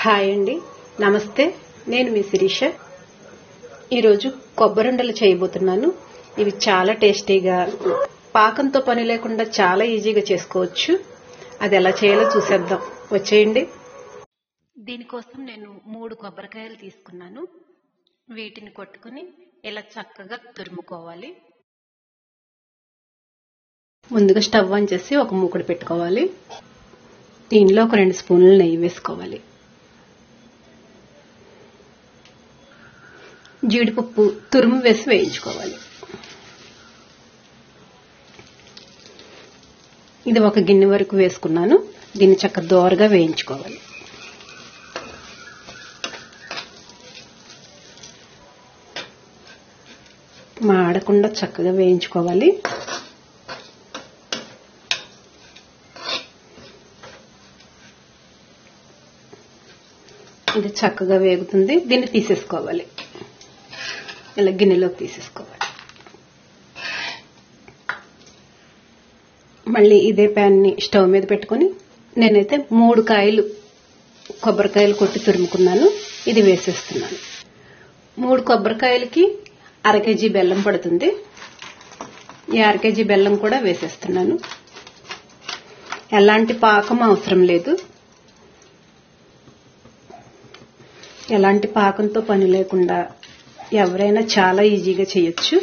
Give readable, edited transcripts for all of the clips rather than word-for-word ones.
Hi అండి, నమస్తే. నేను మీ శిరీష. ఈరోజు కొబ్బరుండలు చేయబోతున్నాను. ఇవి చాలా టేస్టీగా, పాకంతో పని లేకుండా చాలా ఈజీగా చేసుకోవచ్చు. అది ఎలా చేయాలో చూసేద్దాం, వచ్చేయండి. దీనికోసం నేను 3 కొబ్బరికాయలు తీసుకున్నాను. వీటిని కొట్టుకుని ఇలా చక్కగా తురుముకోవాలి. ముందుగా స్టవ్ ఆన్ చేసి ఒక మూకుడు పెట్టుకోవాలి. దీనిలో ఒక 2 స్పూన్ల నెయ్యి వేసుకోవాలి. జీడిపప్పు తురుము వేసి వేయించుకోవాలి. ఇది ఒక గిన్నె వరకు వేసుకున్నాను. దీన్ని చక్కగా దోరగా వేయించుకోవాలి. మాడకుండా చక్కగా వేయించుకోవాలి. ఇది చక్కగా వేగుతుంది. దీన్ని తీసేసుకోవాలి. ఇలా గిన్నెలోకి తీసేసుకోవాలి. మళ్ళీ ఇదే ప్యాన్ ని స్టవ్ మీద పెట్టుకుని నేనైతే 3 కొబ్బరికాయలు కొట్టి తురుముకున్నాను. ఇది వేసేస్తున్నాను. 3 కొబ్బరికాయలకి 1/2 కేజీ బెల్లం పడుతుంది. ఈ 1/2 కేజీ బెల్లం కూడా వేసేస్తున్నాను. ఎలాంటి పాకం అవసరం లేదు. ఎలాంటి పాకంతో పని లేకుండా ఎవరైనా చాలా ఈజీగా చేయొచ్చు.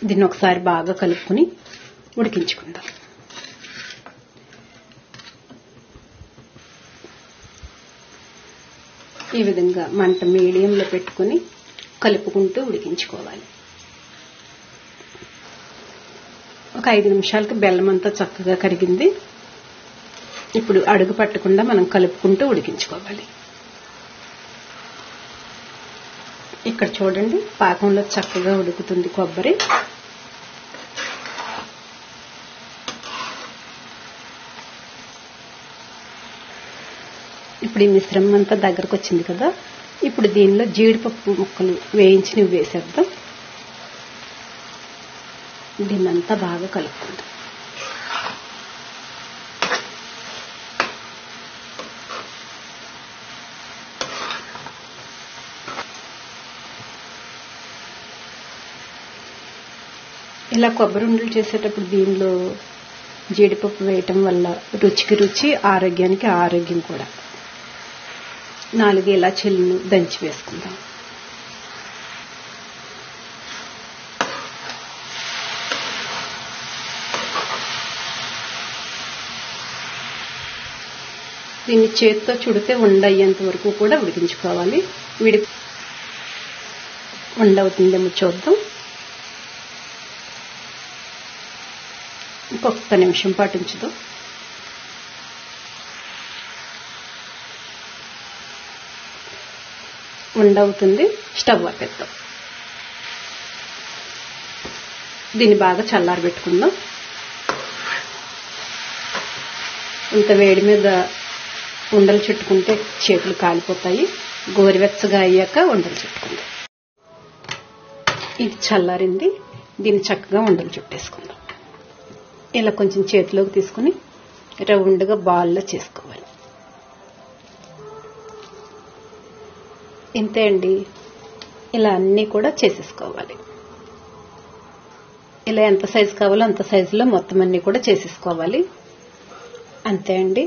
దీన్ని ఒకసారి బాగా కలుపుకుని ఉడికించుకుందాం. ఈ విధంగా మంట మీడియంలో పెట్టుకుని కలుపుకుంటూ ఉడికించుకోవాలి. ఒక 5 నిమిషాలకి బెల్లం అంతా చక్కగా కరిగింది. ఇప్పుడు అడుగు పట్టకుండా మనం కలుపుకుంటూ ఉడికించుకోవాలి. ఇక్కడ చూడండి, పాకంలో చక్కగా ఉడుకుతుంది కొబ్బరి. ఇప్పుడు ఈ మిశ్రమం అంతా దగ్గరకు వచ్చింది కదా. ఇప్పుడు దీనిలో జీడిపప్పు ముక్కలు వేయించి వేసేద్దాం. దీన్నంతా బాగా కలుపుకుందాం. ఇలా కొబ్బరి ఉండలు చేసేటప్పుడు దీనిలో జీడిపప్పు వేయటం వల్ల రుచికి రుచి, ఆరోగ్యానికి ఆరోగ్యం కూడా. 4 ఇలాచీలను దంచి వేసుకుందాం. దీన్ని చేతితో చుడితే ఉండయ్యేంత వరకు కూడా ఉడికించుకోవాలి. ఉండవుతుందేమో చూద్దాం. ఇంకొక నిమిషం పాటు ఉంచుదాం. ఉండవుతుంది. స్టవ్ ఆపేద్దాం. దీన్ని బాగా చల్లారబెట్టుకుందాం. ఇంత వేడి మీద ఉండలు చుట్టుకుంటే చేతులు కాలిపోతాయి. గోరువెచ్చగా అయ్యాక ఉండలు చుట్టుకుందాం. ఇది చల్లారింది. దీన్ని చక్కగా ఉండలు చుట్టేసుకుందాం. ఇలా కొంచెం చేతిలోకి తీసుకుని రౌండ్గా బాల్లా చేసుకోవాలి. ఇంతే అండి. ఇలా అన్నీ కూడా చేసేసుకోవాలి. ఇలా ఎంత సైజు కావాలో అంత సైజులో మొత్తం అన్నీ కూడా చేసేసుకోవాలి. అంతే అండి.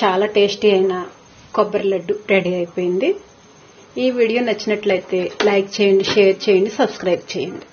చాలా టేస్టీ అయిన కొబ్బరి లడ్డు రెడీ అయిపోయింది. ఈ వీడియో నచ్చినట్లయితే లైక్ చేయండి, షేర్ చేయండి, సబ్స్క్రైబ్ చేయండి.